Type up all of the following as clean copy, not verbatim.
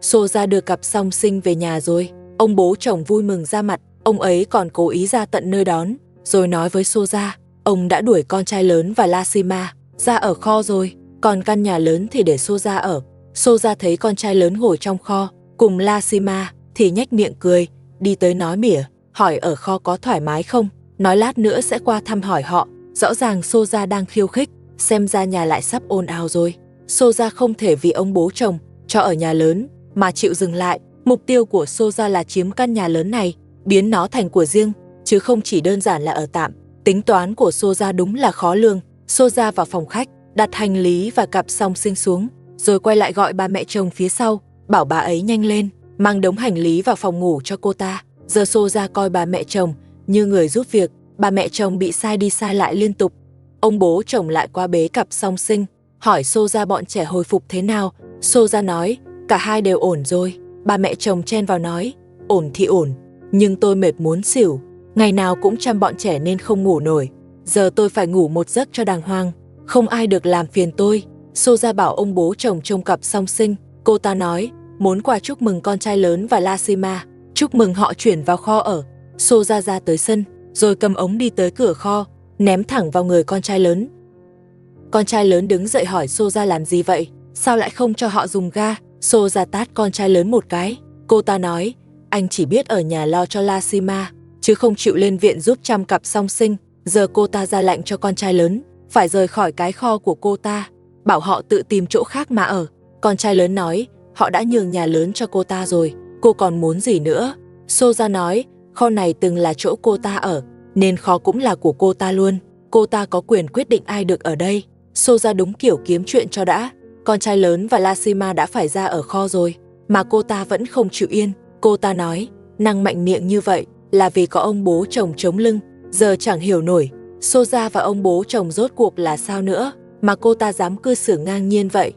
Soja đưa cặp song sinh về nhà rồi. Ông bố chồng vui mừng ra mặt, ông ấy còn cố ý ra tận nơi đón, rồi nói với Soja, ông đã đuổi con trai lớn và Lashima ra ở kho rồi, còn căn nhà lớn thì để Soja ở. Soja thấy con trai lớn ngồi trong kho cùng Lashima thì nhếch miệng cười, đi tới nói mỉa, hỏi ở kho có thoải mái không, nói lát nữa sẽ qua thăm hỏi họ. Rõ ràng Soja đang khiêu khích, xem ra nhà lại sắp ồn ào rồi. Soja không thể vì ông bố chồng cho ở nhà lớn mà chịu dừng lại. Mục tiêu của Soja là chiếm căn nhà lớn này, biến nó thành của riêng, chứ không chỉ đơn giản là ở tạm. Tính toán của Soja đúng là khó lường. Soja vào phòng khách, đặt hành lý và cặp song sinh xuống, rồi quay lại gọi ba mẹ chồng phía sau, bảo bà ấy nhanh lên, mang đống hành lý vào phòng ngủ cho cô ta. Giờ Soja coi bà mẹ chồng như người giúp việc, bà mẹ chồng bị sai đi sai lại liên tục. Ông bố chồng lại qua bế cặp song sinh, hỏi Soja bọn trẻ hồi phục thế nào. Soja nói, cả hai đều ổn rồi. Bà mẹ chồng chen vào nói, ổn thì ổn, nhưng tôi mệt muốn xỉu, ngày nào cũng chăm bọn trẻ nên không ngủ nổi. Giờ tôi phải ngủ một giấc cho đàng hoàng, không ai được làm phiền tôi. Soja bảo ông bố chồng trông cặp song sinh. Cô ta nói, muốn quà chúc mừng con trai lớn và Lashima, chúc mừng họ chuyển vào kho ở. Soja ra tới sân, rồi cầm ống đi tới cửa kho, ném thẳng vào người con trai lớn. Con trai lớn đứng dậy hỏi Soja làm gì vậy, sao lại không cho họ dùng ga. Soja tát con trai lớn một cái. Cô ta nói, anh chỉ biết ở nhà lo cho Lashima, chứ không chịu lên viện giúp chăm cặp song sinh. Giờ cô ta ra lệnh cho con trai lớn phải rời khỏi cái kho của cô ta, bảo họ tự tìm chỗ khác mà ở. Con trai lớn nói, họ đã nhường nhà lớn cho cô ta rồi, cô còn muốn gì nữa. Soja nói, kho này từng là chỗ cô ta ở, nên kho cũng là của cô ta luôn. Cô ta có quyền quyết định ai được ở đây. Soja đúng kiểu kiếm chuyện cho đã. Con trai lớn và Lashima đã phải ra ở kho rồi, mà cô ta vẫn không chịu yên. Cô ta nói, năng mạnh miệng như vậy là vì có ông bố chồng chống lưng. Giờ chẳng hiểu nổi, Soja và ông bố chồng rốt cuộc là sao nữa, mà cô ta dám cư xử ngang nhiên vậy.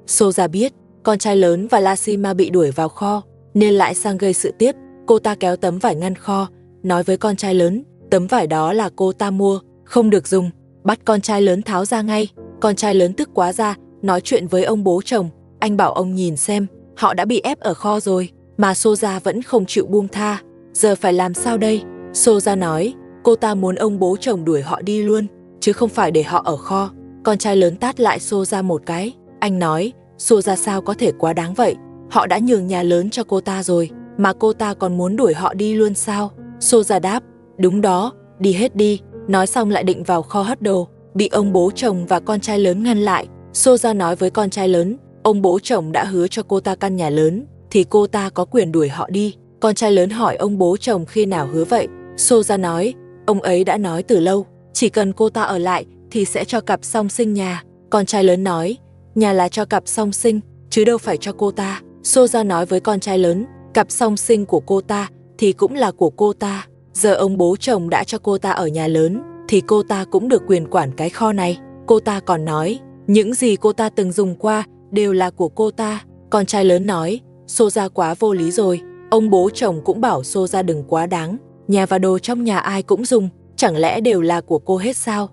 Soja biết, con trai lớn và Lashima bị đuổi vào kho, nên lại sang gây sự tiếp. Cô ta kéo tấm vải ngăn kho, nói với con trai lớn, tấm vải đó là cô ta mua, không được dùng, bắt con trai lớn tháo ra ngay. Con trai lớn tức quá ra, nói chuyện với ông bố chồng, anh bảo ông nhìn xem, họ đã bị ép ở kho rồi, mà Soja vẫn không chịu buông tha. Giờ phải làm sao đây? Soja nói, cô ta muốn ông bố chồng đuổi họ đi luôn, chứ không phải để họ ở kho. Con trai lớn tát lại Soja một cái. Anh nói, Soja sao có thể quá đáng vậy? Họ đã nhường nhà lớn cho cô ta rồi, mà cô ta còn muốn đuổi họ đi luôn sao? Soja đáp, đúng đó, đi hết đi. Nói xong lại định vào kho hất đồ, bị ông bố chồng và con trai lớn ngăn lại. Soja nói với con trai lớn, ông bố chồng đã hứa cho cô ta căn nhà lớn, thì cô ta có quyền đuổi họ đi. Con trai lớn hỏi ông bố chồng khi nào hứa vậy. Soja nói, ông ấy đã nói từ lâu, chỉ cần cô ta ở lại thì sẽ cho cặp song sinh nhà. Con trai lớn nói, nhà là cho cặp song sinh, chứ đâu phải cho cô ta. Soja nói với con trai lớn, cặp song sinh của cô ta thì cũng là của cô ta. Giờ ông bố chồng đã cho cô ta ở nhà lớn, thì cô ta cũng được quyền quản cái kho này. Cô ta còn nói, những gì cô ta từng dùng qua đều là của cô ta. Con trai lớn nói, Soja quá vô lý rồi. Ông bố chồng cũng bảo Soja đừng quá đáng, nhà và đồ trong nhà ai cũng dùng, chẳng lẽ đều là của cô hết sao?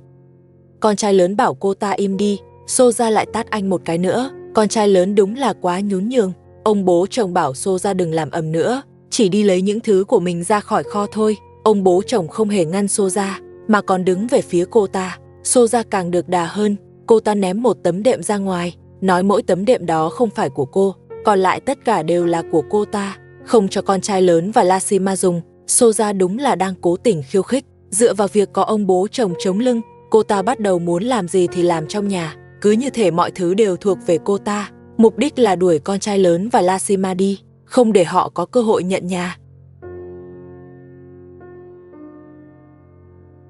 Con trai lớn bảo cô ta im đi. Soja lại tát anh một cái nữa. Con trai lớn đúng là quá nhún nhường. Ông bố chồng bảo Soja đừng làm ầm nữa, chỉ đi lấy những thứ của mình ra khỏi kho thôi. Ông bố chồng không hề ngăn Soja, mà còn đứng về phía cô ta. Soja càng được đà hơn. Cô ta ném một tấm đệm ra ngoài, nói mỗi tấm đệm đó không phải của cô, còn lại tất cả đều là của cô ta, không cho con trai lớn và Lashima dùng. Soja đúng là đang cố tình khiêu khích. Dựa vào việc có ông bố chồng chống lưng, cô ta bắt đầu muốn làm gì thì làm trong nhà, cứ như thể mọi thứ đều thuộc về cô ta. Mục đích là đuổi con trai lớn và Lashima đi, không để họ có cơ hội nhận nhà.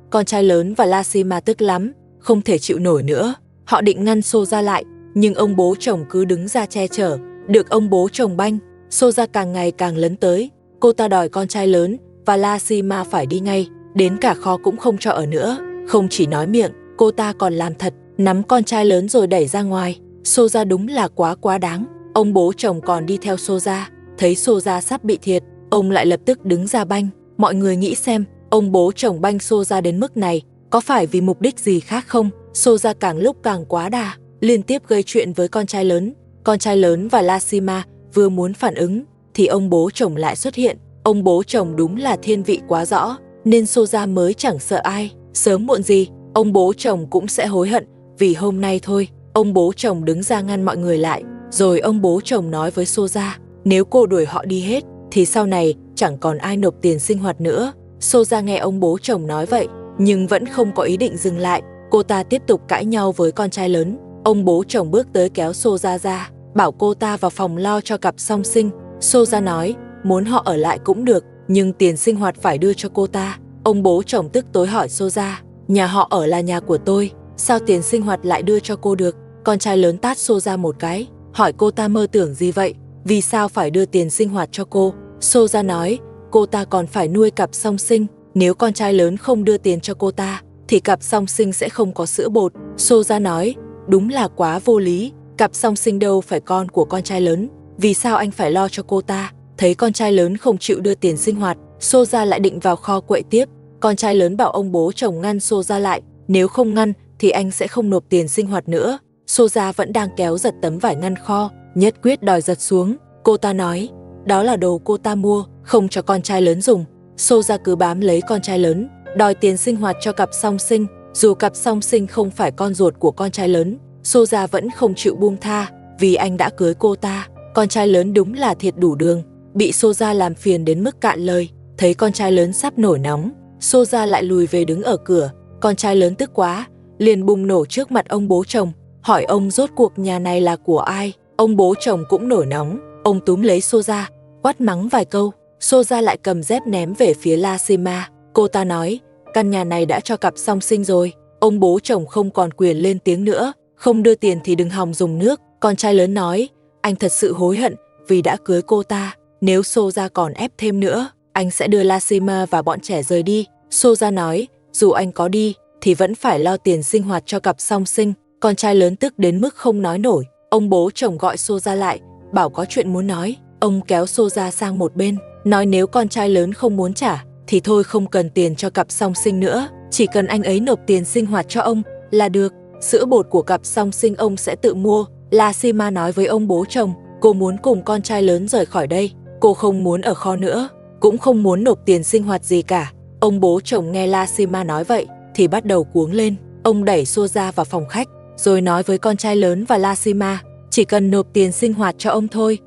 Con trai lớn và Lashima tức lắm, không thể chịu nổi nữa. Họ định ngăn Soja lại, nhưng ông bố chồng cứ đứng ra che chở. Được ông bố chồng banh, Soja càng ngày càng lấn tới. Cô ta đòi con trai lớn và Lashima phải đi ngay, đến cả kho cũng không cho ở nữa. Không chỉ nói miệng, cô ta còn làm thật, nắm con trai lớn rồi đẩy ra ngoài. Soja đúng là quá đáng. Ông bố chồng còn đi theo Soja, thấy Soja sắp bị thiệt, ông lại lập tức đứng ra banh. Mọi người nghĩ xem, ông bố chồng banh Soja đến mức này, có phải vì mục đích gì khác không? Soja càng lúc càng quá đà, liên tiếp gây chuyện với con trai lớn. Con trai lớn và Lashima vừa muốn phản ứng thì ông bố chồng lại xuất hiện. Ông bố chồng đúng là thiên vị quá rõ, nên Soja mới chẳng sợ ai. Sớm muộn gì, ông bố chồng cũng sẽ hối hận vì hôm nay thôi. Ông bố chồng đứng ra ngăn mọi người lại, rồi ông bố chồng nói với Soja, nếu cô đuổi họ đi hết thì sau này chẳng còn ai nộp tiền sinh hoạt nữa. Soja nghe ông bố chồng nói vậy nhưng vẫn không có ý định dừng lại. Cô ta tiếp tục cãi nhau với con trai lớn. Ông bố chồng bước tới kéo Soja ra, bảo cô ta vào phòng lo cho cặp song sinh. Soja nói muốn họ ở lại cũng được, nhưng tiền sinh hoạt phải đưa cho cô ta. Ông bố chồng tức tối hỏi Soja, nhà họ ở là nhà của tôi, sao tiền sinh hoạt lại đưa cho cô được? Con trai lớn tát Soja một cái, hỏi cô ta mơ tưởng gì vậy? Vì sao phải đưa tiền sinh hoạt cho cô? Soja nói, cô ta còn phải nuôi cặp song sinh. Nếu con trai lớn không đưa tiền cho cô ta, thì cặp song sinh sẽ không có sữa bột. Soja nói, đúng là quá vô lý. Cặp song sinh đâu phải con của con trai lớn. Vì sao anh phải lo cho cô ta? Thấy con trai lớn không chịu đưa tiền sinh hoạt, Soja lại định vào kho quậy tiếp. Con trai lớn bảo ông bố chồng ngăn Soja lại. Nếu không ngăn thì anh sẽ không nộp tiền sinh hoạt nữa. Soja vẫn đang kéo giật tấm vải ngăn kho, nhất quyết đòi giật xuống. Cô ta nói, đó là đồ cô ta mua, không cho con trai lớn dùng. Soja cứ bám lấy con trai lớn, đòi tiền sinh hoạt cho cặp song sinh. Dù cặp song sinh không phải con ruột của con trai lớn, Soja vẫn không chịu buông tha, vì anh đã cưới cô ta. Con trai lớn đúng là thiệt đủ đường, bị Soja làm phiền đến mức cạn lời. Thấy con trai lớn sắp nổi nóng, Soja lại lùi về đứng ở cửa. Con trai lớn tức quá, liền bùng nổ trước mặt ông bố chồng, hỏi ông rốt cuộc nhà này là của ai. Ông bố chồng cũng nổi nóng, ông túm lấy Soja, quát mắng vài câu. Soja lại cầm dép ném về phía Lashima. Cô ta nói, căn nhà này đã cho cặp song sinh rồi. Ông bố chồng không còn quyền lên tiếng nữa, không đưa tiền thì đừng hòng dùng nước. Con trai lớn nói, anh thật sự hối hận vì đã cưới cô ta. Nếu Soja còn ép thêm nữa, anh sẽ đưa Lashima và bọn trẻ rời đi. Soja nói, dù anh có đi thì vẫn phải lo tiền sinh hoạt cho cặp song sinh. Con trai lớn tức đến mức không nói nổi. Ông bố chồng gọi Soja lại, bảo có chuyện muốn nói. Ông kéo Soja sang một bên, nói nếu con trai lớn không muốn trả thì thôi không cần tiền cho cặp song sinh nữa, chỉ cần anh ấy nộp tiền sinh hoạt cho ông là được. Sữa bột của cặp song sinh ông sẽ tự mua. Lashima nói với ông bố chồng, cô muốn cùng con trai lớn rời khỏi đây, cô không muốn ở kho nữa, cũng không muốn nộp tiền sinh hoạt gì cả. Ông bố chồng nghe Lashima nói vậy thì bắt đầu cuống lên. Ông đẩy Soja vào phòng khách, rồi nói với con trai lớn và Lashima, chỉ cần nộp tiền sinh hoạt cho ông thôi.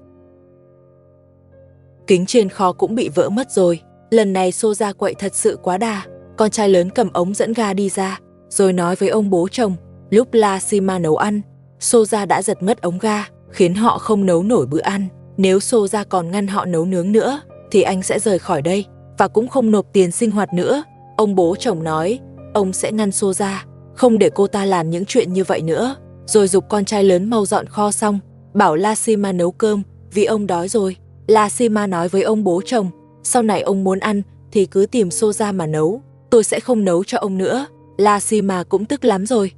Kính trên kho cũng bị vỡ mất rồi. Lần này Soja quậy thật sự quá đà. Con trai lớn cầm ống dẫn ga đi ra, rồi nói với ông bố chồng, lúc Lashima nấu ăn, Soja đã giật mất ống ga, khiến họ không nấu nổi bữa ăn. Nếu Soja còn ngăn họ nấu nướng nữa, thì anh sẽ rời khỏi đây, và cũng không nộp tiền sinh hoạt nữa. Ông bố chồng nói, ông sẽ ngăn Soja, không để cô ta làm những chuyện như vậy nữa. Rồi giục con trai lớn mau dọn kho xong, bảo Lashima nấu cơm, vì ông đói rồi. Lashima nói với ông bố chồng, sau này ông muốn ăn thì cứ tìm Soja mà nấu, tôi sẽ không nấu cho ông nữa. Lashima cũng tức lắm rồi.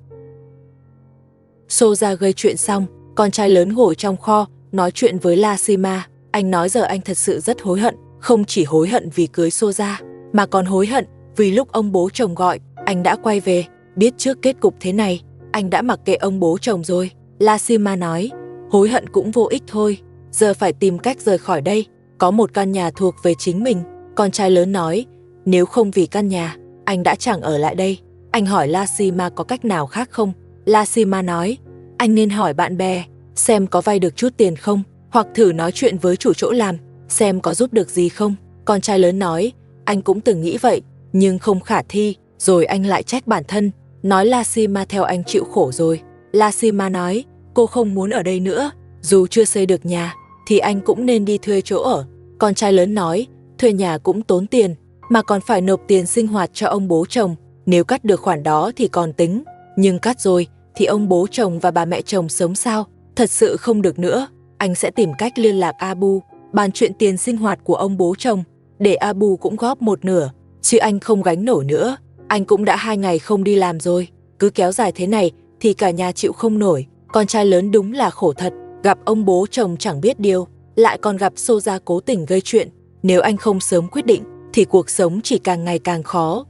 Soja gây chuyện xong, con trai lớn ngồi trong kho nói chuyện với Lashima. Anh nói giờ anh thật sự rất hối hận, không chỉ hối hận vì cưới Soja, mà còn hối hận vì lúc ông bố chồng gọi, anh đã quay về. Biết trước kết cục thế này, anh đã mặc kệ ông bố chồng rồi. Lashima nói, hối hận cũng vô ích thôi, giờ phải tìm cách rời khỏi đây, có một căn nhà thuộc về chính mình. Con trai lớn nói, nếu không vì căn nhà, anh đã chẳng ở lại đây. Anh hỏi Lashima có cách nào khác không? Lashima nói, anh nên hỏi bạn bè, xem có vay được chút tiền không, hoặc thử nói chuyện với chủ chỗ làm, xem có giúp được gì không. Con trai lớn nói, anh cũng từng nghĩ vậy, nhưng không khả thi. Rồi anh lại trách bản thân, nói Lashima theo anh chịu khổ rồi. Lashima nói, cô không muốn ở đây nữa, dù chưa xây được nhà, thì anh cũng nên đi thuê chỗ ở. Con trai lớn nói, thuê nhà cũng tốn tiền, mà còn phải nộp tiền sinh hoạt cho ông bố chồng. Nếu cắt được khoản đó thì còn tính, nhưng cắt rồi thì ông bố chồng và bà mẹ chồng sống sao? Thật sự không được nữa. Anh sẽ tìm cách liên lạc Abu, bàn chuyện tiền sinh hoạt của ông bố chồng, để Abu cũng góp một nửa, chứ anh không gánh nổi nữa. Anh cũng đã 2 ngày không đi làm rồi, cứ kéo dài thế này thì cả nhà chịu không nổi. Con trai lớn đúng là khổ thật, gặp ông bố chồng chẳng biết điều, lại còn gặp Soja cố tình gây chuyện. Nếu anh không sớm quyết định thì cuộc sống chỉ càng ngày càng khó.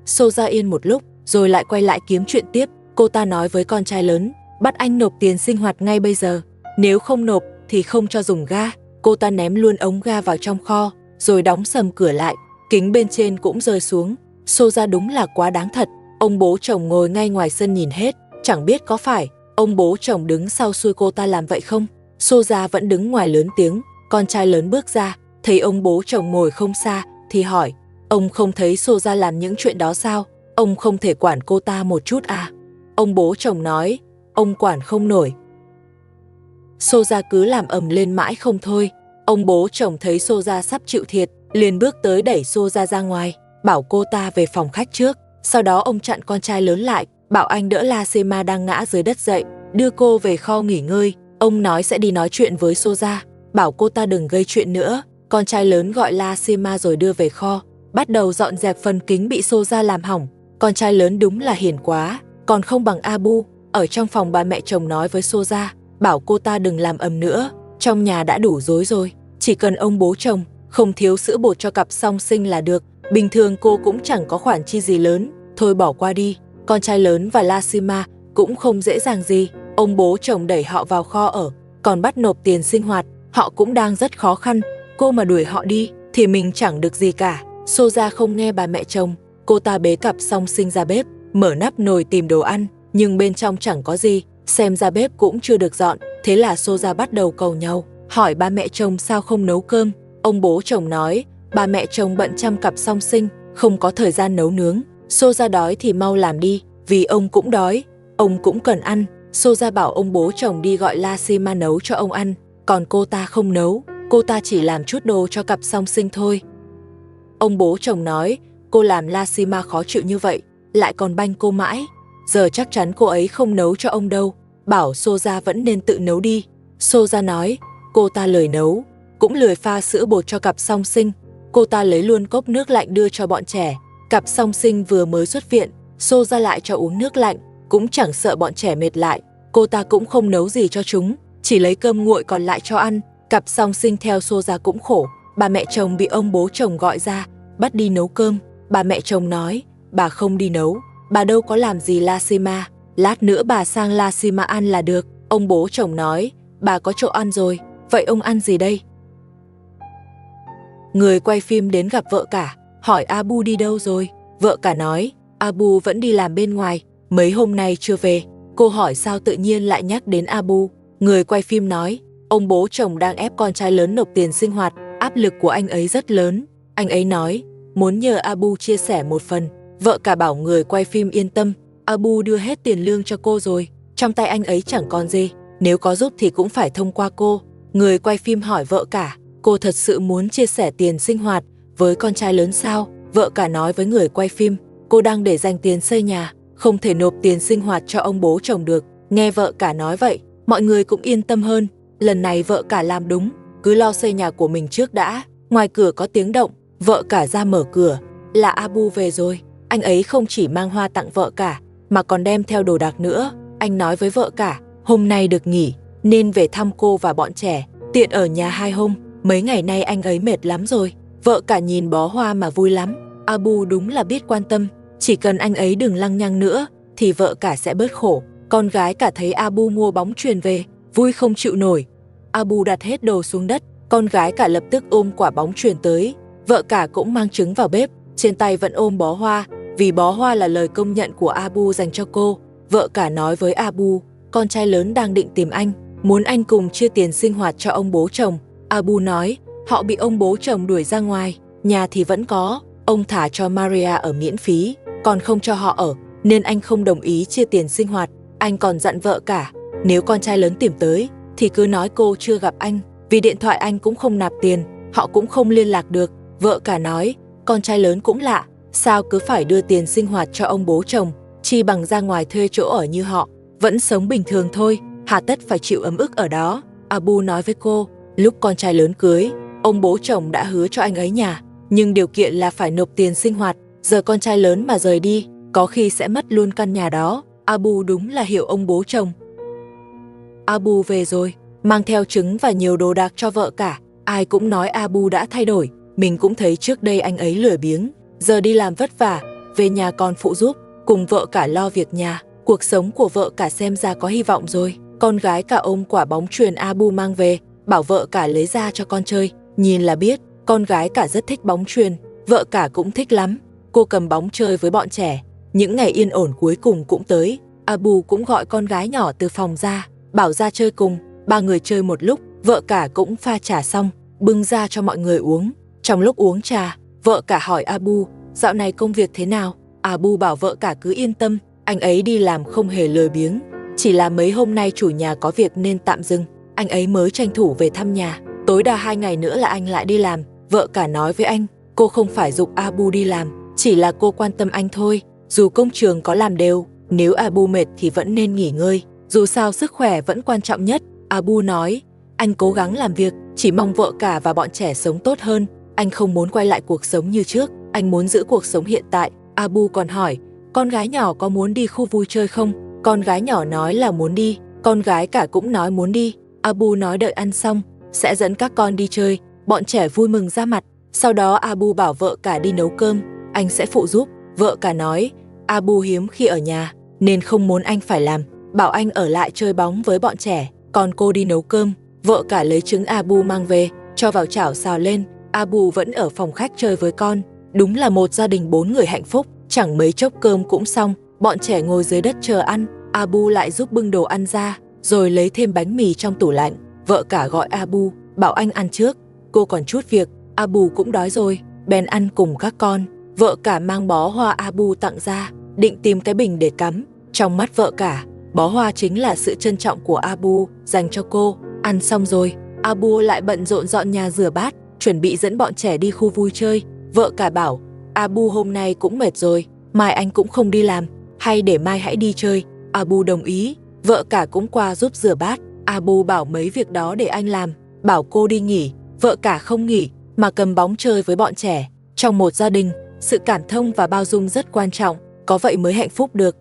Soja yên một lúc, rồi lại quay lại kiếm chuyện tiếp. Cô ta nói với con trai lớn, bắt anh nộp tiền sinh hoạt ngay bây giờ. Nếu không nộp thì không cho dùng ga. Cô ta ném luôn ống ga vào trong kho, rồi đóng sầm cửa lại, kính bên trên cũng rơi xuống. Soja đúng là quá đáng thật. Ông bố chồng ngồi ngay ngoài sân nhìn hết, chẳng biết có phải ông bố chồng đứng sau xui cô ta làm vậy không. Soja vẫn đứng ngoài lớn tiếng. Con trai lớn bước ra, thấy ông bố chồng ngồi không xa, thì hỏi, ông không thấy Soja làm những chuyện đó sao? Ông không thể quản cô ta một chút à? Ông bố chồng nói, ông quản không nổi. Soja cứ làm ầm lên mãi không thôi. Ông bố chồng thấy Soja sắp chịu thiệt, liền bước tới đẩy Soja ra ngoài, bảo cô ta về phòng khách trước. Sau đó ông chặn con trai lớn lại, bảo anh đỡ Lacima đang ngã dưới đất dậy, đưa cô về kho nghỉ ngơi. Ông nói sẽ đi nói chuyện với Soja, bảo cô ta đừng gây chuyện nữa. Con trai lớn gọi Lacima rồi đưa về kho, bắt đầu dọn dẹp phần kính bị Soja làm hỏng. Con trai lớn đúng là hiền quá, còn không bằng Abu. Ở trong phòng bà mẹ chồng nói với Soja, bảo cô ta đừng làm ầm nữa, trong nhà đã đủ rối rồi, chỉ cần ông bố chồng không thiếu sữa bột cho cặp song sinh là được. Bình thường cô cũng chẳng có khoản chi gì lớn, thôi bỏ qua đi. Con trai lớn và Lacima cũng không dễ dàng gì. Ông bố chồng đẩy họ vào kho ở, còn bắt nộp tiền sinh hoạt. Họ cũng đang rất khó khăn, cô mà đuổi họ đi thì mình chẳng được gì cả. Soja không nghe bà mẹ chồng, cô ta bế cặp song sinh ra bếp, mở nắp nồi tìm đồ ăn, nhưng bên trong chẳng có gì, xem ra bếp cũng chưa được dọn. Thế là Soja bắt đầu cầu nhau, hỏi ba mẹ chồng sao không nấu cơm. Ông bố chồng nói, bà mẹ chồng bận chăm cặp song sinh, không có thời gian nấu nướng. Soja đói thì mau làm đi, vì ông cũng đói, ông cũng cần ăn. Soja bảo ông bố chồng đi gọi Lacima nấu cho ông ăn, còn cô ta không nấu, cô ta chỉ làm chút đồ cho cặp song sinh thôi. Ông bố chồng nói, cô làm Lacima khó chịu như vậy, lại còn banh cô mãi, giờ chắc chắn cô ấy không nấu cho ông đâu, bảo Soja vẫn nên tự nấu đi. Soja nói, cô ta lười nấu, cũng lười pha sữa bột cho cặp song sinh. Cô ta lấy luôn cốc nước lạnh đưa cho bọn trẻ. Cặp song sinh vừa mới xuất viện, Soja lại cho uống nước lạnh, cũng chẳng sợ bọn trẻ mệt lại. Cô ta cũng không nấu gì cho chúng, chỉ lấy cơm nguội còn lại cho ăn. Cặp song sinh theo Soja cũng khổ. Bà mẹ chồng bị ông bố chồng gọi ra, bắt đi nấu cơm. Bà mẹ chồng nói, bà không đi nấu, bà đâu có làm gì Lacima, lát nữa bà sang Lacima ăn là được. Ông bố chồng nói, bà có chỗ ăn rồi, vậy ông ăn gì đây? Người quay phim đến gặp vợ cả, hỏi Abu đi đâu rồi? Vợ cả nói, Abu vẫn đi làm bên ngoài, mấy hôm nay chưa về. Cô hỏi sao tự nhiên lại nhắc đến Abu. Người quay phim nói, ông bố chồng đang ép con trai lớn nộp tiền sinh hoạt, áp lực của anh ấy rất lớn. Anh ấy nói, muốn nhờ Abu chia sẻ một phần. Vợ cả bảo người quay phim yên tâm, Abu đưa hết tiền lương cho cô rồi, trong tay anh ấy chẳng còn gì, nếu có giúp thì cũng phải thông qua cô. Người quay phim hỏi vợ cả, cô thật sự muốn chia sẻ tiền sinh hoạt với con trai lớn sao? Vợ cả nói với người quay phim, cô đang để dành tiền xây nhà, không thể nộp tiền sinh hoạt cho ông bố chồng được. Nghe vợ cả nói vậy, mọi người cũng yên tâm hơn. Lần này vợ cả làm đúng, cứ lo xây nhà của mình trước đã. Ngoài cửa có tiếng động, vợ cả ra mở cửa, là Abu về rồi. Anh ấy không chỉ mang hoa tặng vợ cả, mà còn đem theo đồ đạc nữa. Anh nói với vợ cả, hôm nay được nghỉ, nên về thăm cô và bọn trẻ, tiện ở nhà 2 hôm. Mấy ngày nay anh ấy mệt lắm rồi. Vợ cả nhìn bó hoa mà vui lắm. Abu đúng là biết quan tâm, chỉ cần anh ấy đừng lăng nhăng nữa, thì vợ cả sẽ bớt khổ. Con gái cả thấy Abu mua bóng chuyền về, vui không chịu nổi. Abu đặt hết đồ xuống đất, con gái cả lập tức ôm quả bóng chuyền tới. Vợ cả cũng mang trứng vào bếp, trên tay vẫn ôm bó hoa, vì bó hoa là lời công nhận của Abu dành cho cô. Vợ cả nói với Abu, con trai lớn đang định tìm anh, muốn anh cùng chia tiền sinh hoạt cho ông bố chồng. Abu nói, họ bị ông bố chồng đuổi ra ngoài, nhà thì vẫn có, ông thả cho Maria ở miễn phí, còn không cho họ ở, nên anh không đồng ý chia tiền sinh hoạt. Anh còn dặn vợ cả, nếu con trai lớn tìm tới, thì cứ nói cô chưa gặp anh, vì điện thoại anh cũng không nạp tiền, họ cũng không liên lạc được. Vợ cả nói, con trai lớn cũng lạ, sao cứ phải đưa tiền sinh hoạt cho ông bố chồng, chi bằng ra ngoài thuê chỗ ở như họ, vẫn sống bình thường thôi, hà tất phải chịu ấm ức ở đó. Abu nói với cô, lúc con trai lớn cưới, ông bố chồng đã hứa cho anh ấy nhà, nhưng điều kiện là phải nộp tiền sinh hoạt. Giờ con trai lớn mà rời đi, có khi sẽ mất luôn căn nhà đó. Abu đúng là hiểu ông bố chồng. Abu về rồi, mang theo trứng và nhiều đồ đạc cho vợ cả. Ai cũng nói Abu đã thay đổi, mình cũng thấy trước đây anh ấy lười biếng, giờ đi làm vất vả, về nhà còn phụ giúp, cùng vợ cả lo việc nhà. Cuộc sống của vợ cả xem ra có hy vọng rồi. Con gái cả ôm quả bóng chuyền Abu mang về, bảo vợ cả lấy ra cho con chơi. Nhìn là biết, con gái cả rất thích bóng chuyền, vợ cả cũng thích lắm. Cô cầm bóng chơi với bọn trẻ. Những ngày yên ổn cuối cùng cũng tới. Abu cũng gọi con gái nhỏ từ phòng ra, bảo ra chơi cùng. Ba người chơi một lúc, vợ cả cũng pha trà xong, bưng ra cho mọi người uống. Trong lúc uống trà, vợ cả hỏi Abu, dạo này công việc thế nào? Abu bảo vợ cả cứ yên tâm, anh ấy đi làm không hề lười biếng. Chỉ là mấy hôm nay chủ nhà có việc nên tạm dừng, anh ấy mới tranh thủ về thăm nhà. Tối đa 2 ngày nữa là anh lại đi làm. Vợ cả nói với anh, cô không phải giục Abu đi làm, chỉ là cô quan tâm anh thôi. Dù công trường có làm đều, nếu Abu mệt thì vẫn nên nghỉ ngơi. Dù sao sức khỏe vẫn quan trọng nhất. Abu nói, anh cố gắng làm việc, chỉ mong vợ cả và bọn trẻ sống tốt hơn. Anh không muốn quay lại cuộc sống như trước, anh muốn giữ cuộc sống hiện tại. Abu còn hỏi, con gái nhỏ có muốn đi khu vui chơi không? Con gái nhỏ nói là muốn đi, con gái cả cũng nói muốn đi. Abu nói đợi ăn xong, sẽ dẫn các con đi chơi. Bọn trẻ vui mừng ra mặt. Sau đó Abu bảo vợ cả đi nấu cơm, anh sẽ phụ giúp. Vợ cả nói, Abu hiếm khi ở nhà, nên không muốn anh phải làm, bảo anh ở lại chơi bóng với bọn trẻ, còn cô đi nấu cơm. Vợ cả lấy trứng Abu mang về, cho vào chảo xào lên. Abu vẫn ở phòng khách chơi với con. Đúng là một gia đình 4 người hạnh phúc. Chẳng mấy chốc cơm cũng xong, bọn trẻ ngồi dưới đất chờ ăn. Abu lại giúp bưng đồ ăn ra, rồi lấy thêm bánh mì trong tủ lạnh. Vợ cả gọi Abu, bảo anh ăn trước, cô còn chút việc. Abu cũng đói rồi, bèn ăn cùng các con. Vợ cả mang bó hoa Abu tặng ra, định tìm cái bình để cắm. Trong mắt vợ cả, bó hoa chính là sự trân trọng của Abu dành cho cô. Ăn xong rồi, Abu lại bận rộn dọn nhà rửa bát, chuẩn bị dẫn bọn trẻ đi khu vui chơi. Vợ cả bảo, Abu hôm nay cũng mệt rồi, mai anh cũng không đi làm, hay để mai hãy đi chơi. Abu đồng ý, vợ cả cũng qua giúp rửa bát. Abu bảo mấy việc đó để anh làm, bảo cô đi nghỉ. Vợ cả không nghỉ, mà cầm bóng chơi với bọn trẻ. Trong một gia đình, sự cảm thông và bao dung rất quan trọng, có vậy mới hạnh phúc được.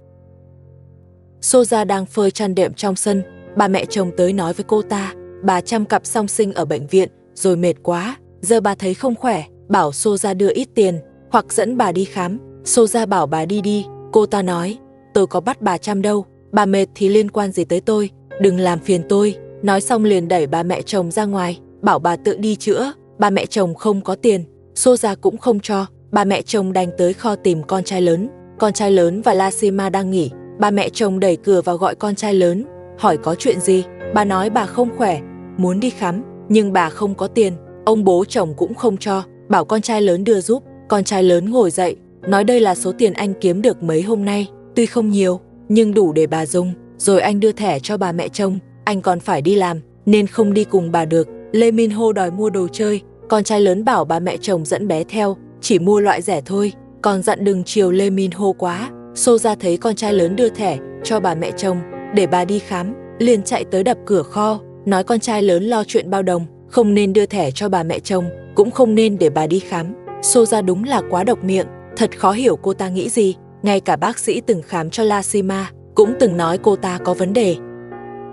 Soja đang phơi chăn đệm trong sân, bà mẹ chồng tới nói với cô ta, bà chăm cặp song sinh ở bệnh viện, rồi mệt quá, giờ bà thấy không khỏe, bảo Soja đưa ít tiền, hoặc dẫn bà đi khám. Soja bảo bà đi đi, cô ta nói, tôi có bắt bà chăm đâu, bà mệt thì liên quan gì tới tôi, đừng làm phiền tôi. Nói xong liền đẩy bà mẹ chồng ra ngoài, bảo bà tự đi chữa. Bà mẹ chồng không có tiền, Soja cũng không cho. Bà mẹ chồng đành tới kho tìm con trai lớn. Con trai lớn và Lasima đang nghỉ. Bà mẹ chồng đẩy cửa vào gọi con trai lớn, hỏi có chuyện gì. Bà nói bà không khỏe, muốn đi khám, nhưng bà không có tiền. Ông bố chồng cũng không cho, bảo con trai lớn đưa giúp. Con trai lớn ngồi dậy, nói đây là số tiền anh kiếm được mấy hôm nay, tuy không nhiều, nhưng đủ để bà dùng. Rồi anh đưa thẻ cho bà mẹ chồng, anh còn phải đi làm, nên không đi cùng bà được. Lê Minho đòi mua đồ chơi, con trai lớn bảo bà mẹ chồng dẫn bé theo, chỉ mua loại rẻ thôi, còn dặn đừng chiều Lê Minho quá. Soja thấy con trai lớn đưa thẻ cho bà mẹ chồng để bà đi khám, liền chạy tới đập cửa kho, nói con trai lớn lo chuyện bao đồng, không nên đưa thẻ cho bà mẹ chồng, cũng không nên để bà đi khám. Soja đúng là quá độc miệng, thật khó hiểu cô ta nghĩ gì. Ngay cả bác sĩ từng khám cho Lasima cũng từng nói cô ta có vấn đề.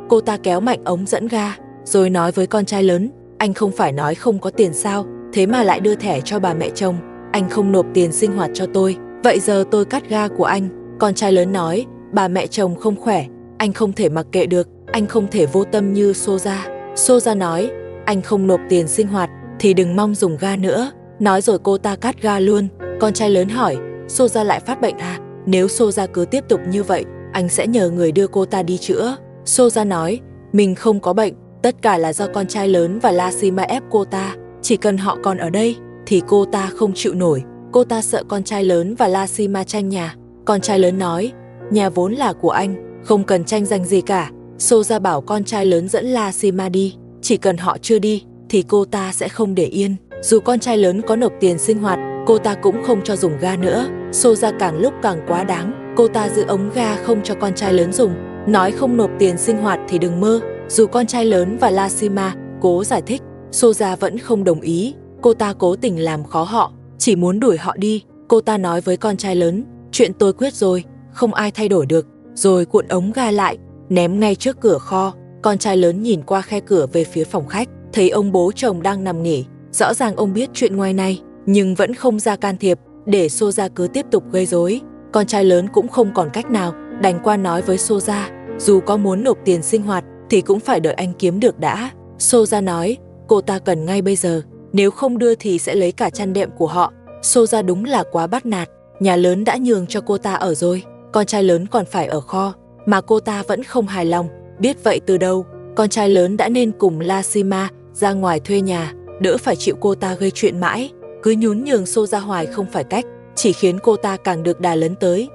Cô ta kéo mạnh ống dẫn ga, rồi nói với con trai lớn, anh không phải nói không có tiền sao, thế mà lại đưa thẻ cho bà mẹ chồng, anh không nộp tiền sinh hoạt cho tôi, vậy giờ tôi cắt ga của anh. Con trai lớn nói, bà mẹ chồng không khỏe, anh không thể mặc kệ được, anh không thể vô tâm như Soja. Soja nói, anh không nộp tiền sinh hoạt thì đừng mong dùng ga nữa. Nói rồi cô ta cắt ga luôn. Con trai lớn hỏi, Soja lại phát bệnh à? Nếu Soja cứ tiếp tục như vậy, anh sẽ nhờ người đưa cô ta đi chữa. Soja nói, mình không có bệnh, tất cả là do con trai lớn và Lasima ép cô ta. Chỉ cần họ còn ở đây thì cô ta không chịu nổi. Cô ta sợ con trai lớn và Lasima tranh nhà. Con trai lớn nói, nhà vốn là của anh, không cần tranh giành gì cả. Soja bảo con trai lớn dẫn Lasima đi, chỉ cần họ chưa đi thì cô ta sẽ không để yên. Dù con trai lớn có nộp tiền sinh hoạt, cô ta cũng không cho dùng ga nữa. Soja càng lúc càng quá đáng, cô ta giữ ống ga không cho con trai lớn dùng, nói không nộp tiền sinh hoạt thì đừng mơ. Dù con trai lớn và Lasima cố giải thích, Soja vẫn không đồng ý. Cô ta cố tình làm khó họ, chỉ muốn đuổi họ đi. Cô ta nói với con trai lớn, chuyện tôi quyết rồi, không ai thay đổi được, rồi cuộn ống ga lại, ném ngay trước cửa kho. Con trai lớn nhìn qua khe cửa về phía phòng khách, thấy ông bố chồng đang nằm nghỉ. Rõ ràng ông biết chuyện ngoài này, nhưng vẫn không ra can thiệp, để Soja cứ tiếp tục gây rối. Con trai lớn cũng không còn cách nào, đành qua nói với Soja, dù có muốn nộp tiền sinh hoạt thì cũng phải đợi anh kiếm được đã. Soja nói, cô ta cần ngay bây giờ, nếu không đưa thì sẽ lấy cả chăn đệm của họ. Soja đúng là quá bắt nạt, nhà lớn đã nhường cho cô ta ở rồi, con trai lớn còn phải ở kho, mà cô ta vẫn không hài lòng. Biết vậy từ đâu, con trai lớn đã nên cùng Lashima ra ngoài thuê nhà, đỡ phải chịu cô ta gây chuyện mãi. Cứ nhún nhường Soja hoài không phải cách, chỉ khiến cô ta càng được đà lấn tới.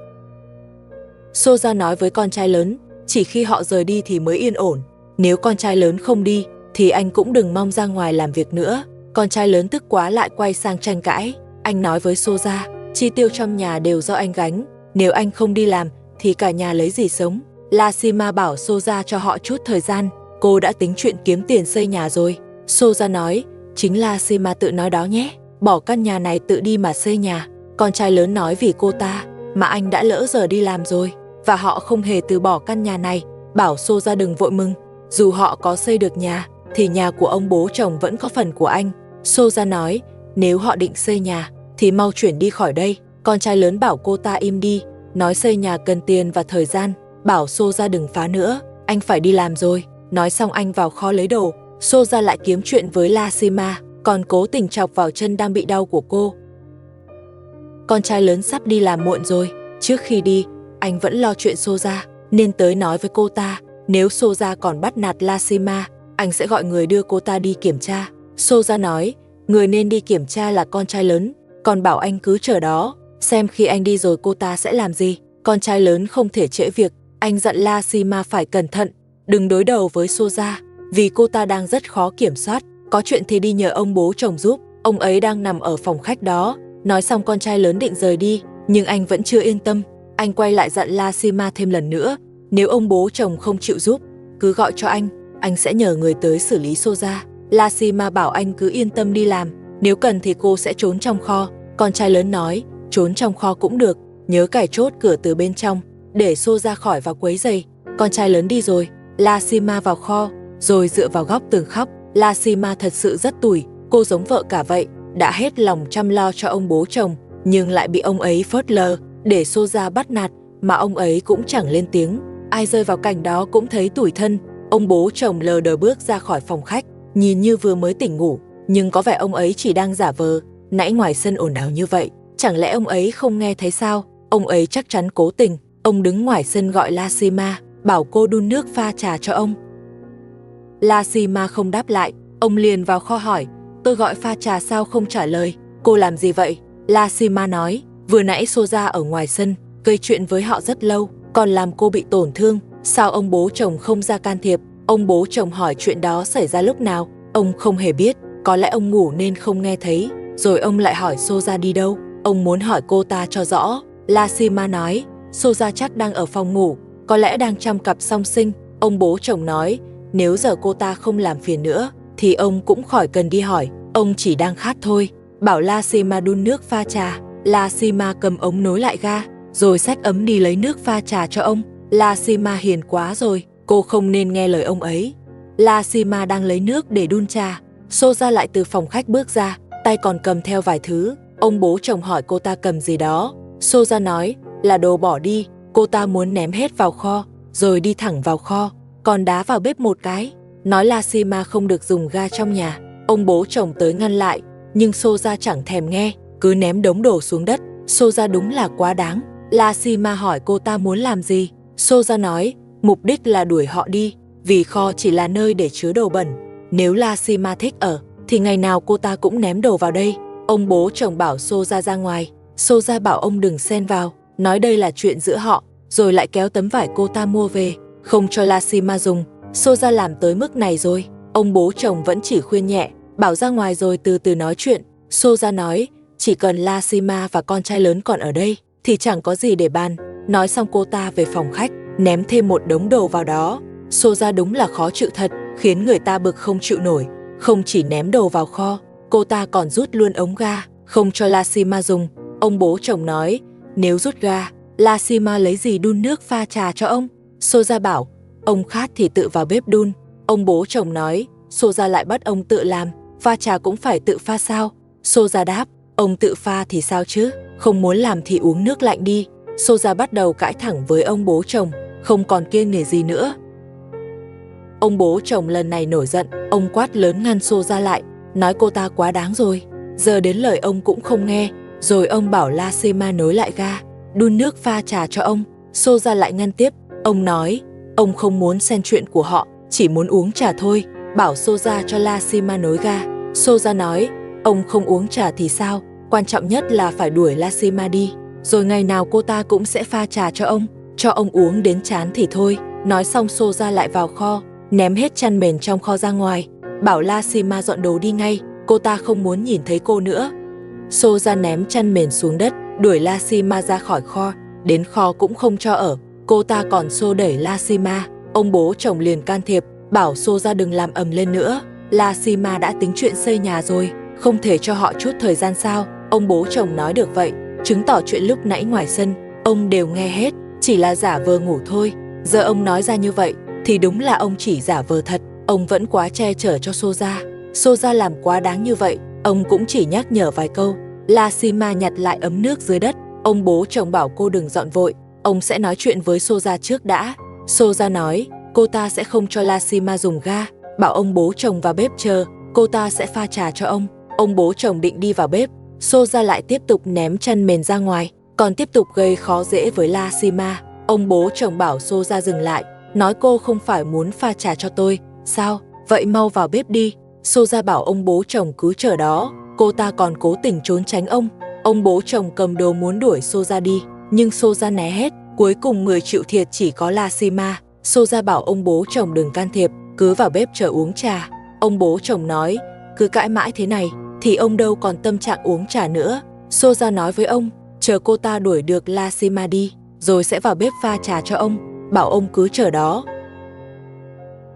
Soja nói với con trai lớn, chỉ khi họ rời đi thì mới yên ổn. Nếu con trai lớn không đi, thì anh cũng đừng mong ra ngoài làm việc nữa. Con trai lớn tức quá lại quay sang tranh cãi. Anh nói với Soja, chi tiêu trong nhà đều do anh gánh. Nếu anh không đi làm, thì cả nhà lấy gì sống. Lashima bảo Soja cho họ chút thời gian. Cô đã tính chuyện kiếm tiền xây nhà rồi. Soja nói, chính Lashima tự nói đó nhé. Bỏ căn nhà này tự đi mà xây nhà. Con trai lớn nói vì cô ta, mà anh đã lỡ giờ đi làm rồi. Và họ không hề từ bỏ căn nhà này. Bảo Soja đừng vội mừng. Dù họ có xây được nhà, thì nhà của ông bố chồng vẫn có phần của anh. Soja nói, nếu họ định xây nhà, thì mau chuyển đi khỏi đây. Con trai lớn bảo cô ta im đi, nói xây nhà cần tiền và thời gian. Bảo Soja đừng phá nữa, anh phải đi làm rồi. Nói xong anh vào kho lấy đồ. Soja lại kiếm chuyện với Lashima, còn cố tình chọc vào chân đang bị đau của cô. Con trai lớn sắp đi làm muộn rồi. Trước khi đi, anh vẫn lo chuyện Soja, nên tới nói với cô ta, nếu Soja còn bắt nạt Lashima, anh sẽ gọi người đưa cô ta đi kiểm tra. Soja nói, người nên đi kiểm tra là con trai lớn, còn bảo anh cứ chờ đó, xem khi anh đi rồi cô ta sẽ làm gì. Con trai lớn không thể trễ việc, anh dặn Lashima phải cẩn thận, đừng đối đầu với Soja, vì cô ta đang rất khó kiểm soát. Có chuyện thì đi nhờ ông bố chồng giúp, ông ấy đang nằm ở phòng khách đó. Nói xong con trai lớn định rời đi, nhưng anh vẫn chưa yên tâm. Anh quay lại dặn Lashima thêm lần nữa, nếu ông bố chồng không chịu giúp, cứ gọi cho anh sẽ nhờ người tới xử lý Soja. Lashima bảo anh cứ yên tâm đi làm, nếu cần thì cô sẽ trốn trong kho. Con trai lớn nói, trốn trong kho cũng được, nhớ cài chốt cửa từ bên trong, để Soja khỏi vào quấy rầy. Con trai lớn đi rồi, Lashima vào kho, rồi dựa vào góc tường khóc. Lashima thật sự rất tủi, cô giống vợ cả vậy, đã hết lòng chăm lo cho ông bố chồng, nhưng lại bị ông ấy phớt lờ, để Soja bắt nạt, mà ông ấy cũng chẳng lên tiếng. Ai rơi vào cảnh đó cũng thấy tủi thân. Ông bố chồng lờ đờ bước ra khỏi phòng khách, nhìn như vừa mới tỉnh ngủ, nhưng có vẻ ông ấy chỉ đang giả vờ. Nãy ngoài sân ồn ào như vậy, chẳng lẽ ông ấy không nghe thấy sao? Ông ấy chắc chắn cố tình. Ông đứng ngoài sân gọi Lashima, bảo cô đun nước pha trà cho ông. Lashima không đáp lại, ông liền vào kho hỏi, tôi gọi pha trà sao không trả lời? Cô làm gì vậy? Lashima nói, vừa nãy Soja ở ngoài sân, gây chuyện với họ rất lâu, còn làm cô bị tổn thương. Sao ông bố chồng không ra can thiệp? Ông bố chồng hỏi chuyện đó xảy ra lúc nào? Ông không hề biết, có lẽ ông ngủ nên không nghe thấy. Rồi ông lại hỏi Soja đi đâu? Ông muốn hỏi cô ta cho rõ. Lashima nói, Soja chắc đang ở phòng ngủ, có lẽ đang chăm cặp song sinh. Ông bố chồng nói, nếu giờ cô ta không làm phiền nữa, thì ông cũng khỏi cần đi hỏi, ông chỉ đang khát thôi. Bảo Lashima đun nước pha trà. Lashima cầm ống nối lại ga, rồi xách ấm đi lấy nước pha trà cho ông. Lashima hiền quá rồi, cô không nên nghe lời ông ấy. Lashima đang lấy nước để đun trà, Soja lại từ phòng khách bước ra, tay còn cầm theo vài thứ. Ông bố chồng hỏi cô ta cầm gì đó. Soja nói là đồ bỏ đi, cô ta muốn ném hết vào kho, rồi đi thẳng vào kho, còn đá vào bếp một cái. Nói Lashima không được dùng ga trong nhà. Ông bố chồng tới ngăn lại, nhưng Soja chẳng thèm nghe, cứ ném đống đồ xuống đất. Soja đúng là quá đáng. Lashima hỏi cô ta muốn làm gì. Soja nói, mục đích là đuổi họ đi, vì kho chỉ là nơi để chứa đồ bẩn. Nếu Lashima thích ở, thì ngày nào cô ta cũng ném đồ vào đây. Ông bố chồng bảo Soja ra ngoài. Soja bảo ông đừng xen vào, nói đây là chuyện giữa họ, rồi lại kéo tấm vải cô ta mua về, không cho Lashima dùng. Soja làm tới mức này rồi, ông bố chồng vẫn chỉ khuyên nhẹ, bảo ra ngoài rồi từ từ nói chuyện. Soja nói, chỉ cần Lashima và con trai lớn còn ở đây, thì chẳng có gì để bàn. Nói xong cô ta về phòng khách, ném thêm một đống đồ vào đó. Soja đúng là khó chịu thật, khiến người ta bực không chịu nổi. Không chỉ ném đồ vào kho, cô ta còn rút luôn ống ga, không cho Lashima dùng. Ông bố chồng nói, nếu rút ga, Lashima lấy gì đun nước pha trà cho ông? Soja bảo, ông khát thì tự vào bếp đun. Ông bố chồng nói, Soja lại bắt ông tự làm, pha trà cũng phải tự pha sao? Soja đáp, ông tự pha thì sao chứ, không muốn làm thì uống nước lạnh đi. Soja bắt đầu cãi thẳng với ông bố chồng, không còn kiêng nể gì nữa. Ông bố chồng lần này nổi giận, ông quát lớn ngăn Soja lại, nói cô ta quá đáng rồi. Giờ đến lời ông cũng không nghe, rồi ông bảo Lashima nối lại ga, đun nước pha trà cho ông. Soja lại ngăn tiếp, ông nói, ông không muốn xen chuyện của họ, chỉ muốn uống trà thôi, bảo Soja cho Lashima nối ga. Soja nói, ông không uống trà thì sao, quan trọng nhất là phải đuổi Lashima đi, rồi ngày nào cô ta cũng sẽ pha trà cho ông uống đến chán thì thôi. Nói xong Soja lại vào kho, ném hết chăn mền trong kho ra ngoài, bảo Lashima dọn đồ đi ngay, cô ta không muốn nhìn thấy cô nữa. Soja ném chăn mền xuống đất, đuổi Lashima ra khỏi kho, đến kho cũng không cho ở, cô ta còn xô đẩy Lashima. Ông bố chồng liền can thiệp, bảo Soja đừng làm ầm lên nữa, Lashima đã tính chuyện xây nhà rồi, không thể cho họ chút thời gian sao? Ông bố chồng nói được vậy, chứng tỏ chuyện lúc nãy ngoài sân, ông đều nghe hết, chỉ là giả vờ ngủ thôi. Giờ ông nói ra như vậy, thì đúng là ông chỉ giả vờ thật, ông vẫn quá che chở cho Soja. Soja làm quá đáng như vậy, ông cũng chỉ nhắc nhở vài câu. Lashima nhặt lại ấm nước dưới đất, ông bố chồng bảo cô đừng dọn vội, ông sẽ nói chuyện với Soja trước đã. Soja nói, cô ta sẽ không cho Lashima dùng ga, bảo ông bố chồng vào bếp chờ, cô ta sẽ pha trà cho ông. Ông bố chồng định đi vào bếp, Soja lại tiếp tục ném chăn mền ra ngoài, còn tiếp tục gây khó dễ với Lashima. Ông bố chồng bảo Soja dừng lại, nói cô không phải muốn pha trà cho tôi, sao? Vậy mau vào bếp đi. Soja bảo ông bố chồng cứ chờ đó, cô ta còn cố tình trốn tránh ông. Ông bố chồng cầm đồ muốn đuổi Soja đi, nhưng Soja né hết, cuối cùng người chịu thiệt chỉ có Lashima. Soja bảo ông bố chồng đừng can thiệp, cứ vào bếp chờ uống trà. Ông bố chồng nói, cứ cãi mãi thế này, thì ông đâu còn tâm trạng uống trà nữa. Soja nói với ông, chờ cô ta đuổi được Lashima đi, rồi sẽ vào bếp pha trà cho ông, bảo ông cứ chờ đó.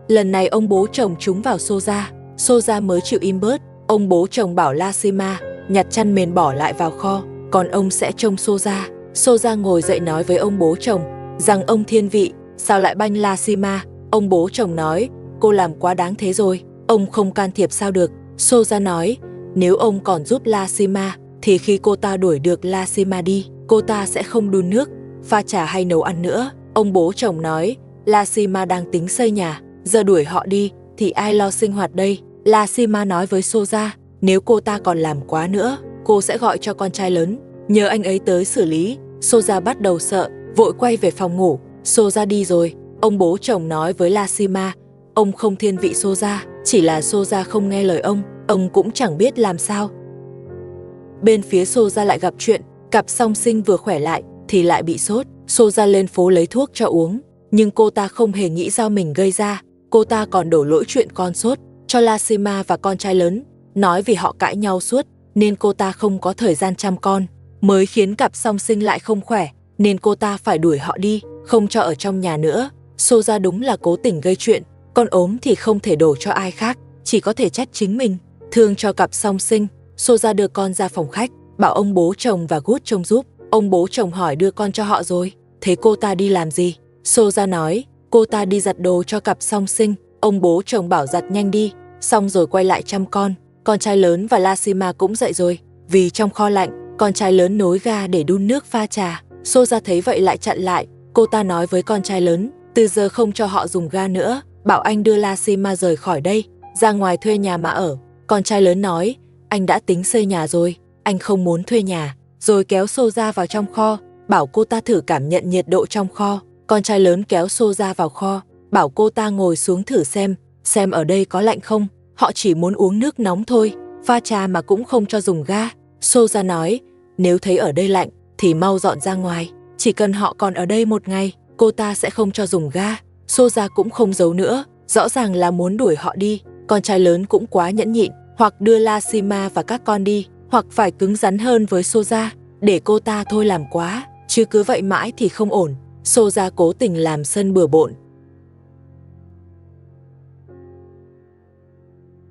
Lần này ông bố chồng trúng vào Soja mới chịu im bớt. Ông bố chồng bảo Lashima nhặt chăn mền bỏ lại vào kho, còn ông sẽ trông Soja. Soja ngồi dậy nói với ông bố chồng rằng ông thiên vị, sao lại banh Lashima. Ông bố chồng nói, cô làm quá đáng thế rồi, ông không can thiệp sao được. Soja nói, nếu ông còn giúp Lashima, thì khi cô ta đuổi được Lashima đi, cô ta sẽ không đun nước, pha trà hay nấu ăn nữa. Ông bố chồng nói, Lashima đang tính xây nhà, giờ đuổi họ đi, thì ai lo sinh hoạt đây? Lashima nói với Soja, nếu cô ta còn làm quá nữa, cô sẽ gọi cho con trai lớn, nhờ anh ấy tới xử lý. Soja bắt đầu sợ, vội quay về phòng ngủ. Soja đi rồi, ông bố chồng nói với Lashima, ông không thiên vị Soja, chỉ là Soja không nghe lời ông cũng chẳng biết làm sao. Bên phía Soja lại gặp chuyện, cặp song sinh vừa khỏe lại, thì lại bị sốt. Soja lên phố lấy thuốc cho uống, nhưng cô ta không hề nghĩ do mình gây ra, cô ta còn đổ lỗi chuyện con sốt cho Lashima và con trai lớn, nói vì họ cãi nhau suốt nên cô ta không có thời gian chăm con, mới khiến cặp song sinh lại không khỏe, nên cô ta phải đuổi họ đi, không cho ở trong nhà nữa. Soja đúng là cố tình gây chuyện, con ốm thì không thể đổ cho ai khác, chỉ có thể trách chính mình. Thương cho cặp song sinh, Soja đưa con ra phòng khách, bảo ông bố chồng và Good trông giúp. Ông bố chồng hỏi đưa con cho họ rồi, thế cô ta đi làm gì? Soja nói, cô ta đi giặt đồ cho cặp song sinh. Ông bố chồng bảo giặt nhanh đi, xong rồi quay lại chăm con. Con trai lớn và Lashima cũng dậy rồi, vì trong kho lạnh, con trai lớn nối ga để đun nước pha trà. Soja thấy vậy lại chặn lại, cô ta nói với con trai lớn, từ giờ không cho họ dùng ga nữa, bảo anh đưa Lashima rời khỏi đây, ra ngoài thuê nhà mà ở. Con trai lớn nói, anh đã tính xây nhà rồi, anh không muốn thuê nhà, rồi kéo Soja vào trong kho, bảo cô ta thử cảm nhận nhiệt độ trong kho. Con trai lớn kéo Soja vào kho, bảo cô ta ngồi xuống thử xem ở đây có lạnh không. Họ chỉ muốn uống nước nóng thôi, pha trà mà cũng không cho dùng ga. Soja nói, nếu thấy ở đây lạnh thì mau dọn ra ngoài, chỉ cần họ còn ở đây một ngày, cô ta sẽ không cho dùng ga. Soja cũng không giấu nữa, rõ ràng là muốn đuổi họ đi. Con trai lớn cũng quá nhẫn nhịn, hoặc đưa Lashima và các con đi, hoặc phải cứng rắn hơn với Soja, để cô ta thôi làm quá, chứ cứ vậy mãi thì không ổn. Soja cố tình làm sân bừa bộn.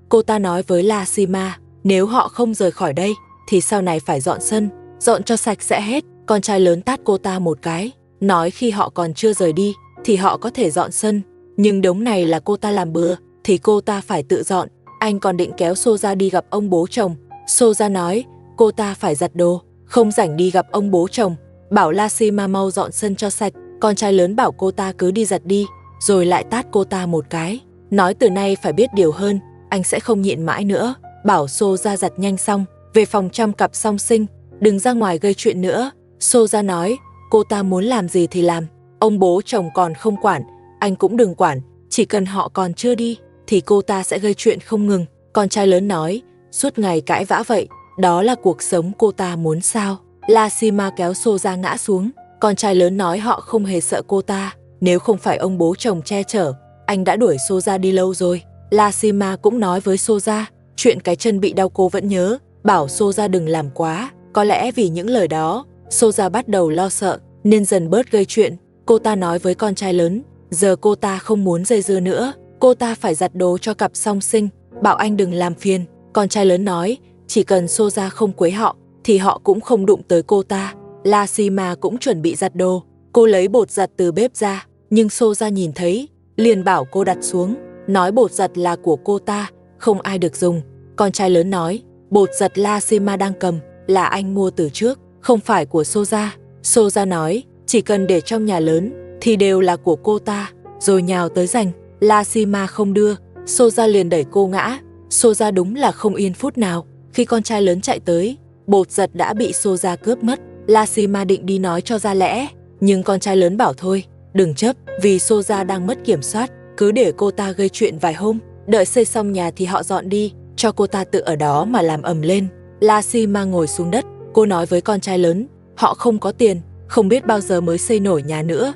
Cô ta nói với Lashima, nếu họ không rời khỏi đây, thì sau này phải dọn sân, dọn cho sạch sẽ hết. Con trai lớn tát cô ta một cái, nói khi họ còn chưa rời đi, thì họ có thể dọn sân, nhưng đống này là cô ta làm bừa, thì cô ta phải tự dọn. Anh còn định kéo Soja đi gặp ông bố chồng. Soja nói, cô ta phải giặt đồ, không rảnh đi gặp ông bố chồng, bảo Lashima mau dọn sân cho sạch. Con trai lớn bảo cô ta cứ đi giặt đi, rồi lại tát cô ta một cái. nói từ nay phải biết điều hơn, anh sẽ không nhịn mãi nữa. Bảo Xô ra giặt nhanh xong, về phòng chăm cặp song sinh, đừng ra ngoài gây chuyện nữa. Xô ra nói, cô ta muốn làm gì thì làm, ông bố chồng còn không quản, anh cũng đừng quản, chỉ cần họ còn chưa đi, thì cô ta sẽ gây chuyện không ngừng. Con trai lớn nói, suốt ngày cãi vã vậy, đó là cuộc sống cô ta muốn sao? La Sima kéo Xô ra ngã xuống. Con trai lớn nói họ không hề sợ cô ta, nếu không phải ông bố chồng che chở, anh đã đuổi Xô ra đi lâu rồi. La Sima cũng nói với Xô ra, chuyện cái chân bị đau cô vẫn nhớ, bảo Xô ra đừng làm quá. Có lẽ vì những lời đó, Xô ra bắt đầu lo sợ, nên dần bớt gây chuyện. Cô ta nói với con trai lớn, giờ cô ta không muốn dây dưa nữa, cô ta phải giặt đồ cho cặp song sinh, bảo anh đừng làm phiền. Con trai lớn nói, chỉ cần Xô ra không quấy họ, thì họ cũng không đụng tới cô ta. La Sima cũng chuẩn bị giặt đồ, cô lấy bột giặt từ bếp ra, nhưng Xô ra nhìn thấy, liền bảo cô đặt xuống, nói bột giặt là của cô ta, không ai được dùng. Con trai lớn nói, bột giặt La Sima đang cầm là anh mua từ trước, không phải của Xô ra. Xô ra nói, chỉ cần để trong nhà lớn thì đều là của cô ta, rồi nhào tới giành. La Sima không đưa, Xô ra liền đẩy cô ngã. Xô ra đúng là không yên phút nào. Khi con trai lớn chạy tới, bột giặt đã bị Xô ra cướp mất. La Sima định đi nói cho ra lẽ, nhưng con trai lớn bảo thôi, đừng chấp, vì Xô ra đang mất kiểm soát, cứ để cô ta gây chuyện vài hôm, đợi xây xong nhà thì họ dọn đi, cho cô ta tự ở đó mà làm ầm lên. La Sima ngồi xuống đất, cô nói với con trai lớn, họ không có tiền, không biết bao giờ mới xây nổi nhà nữa,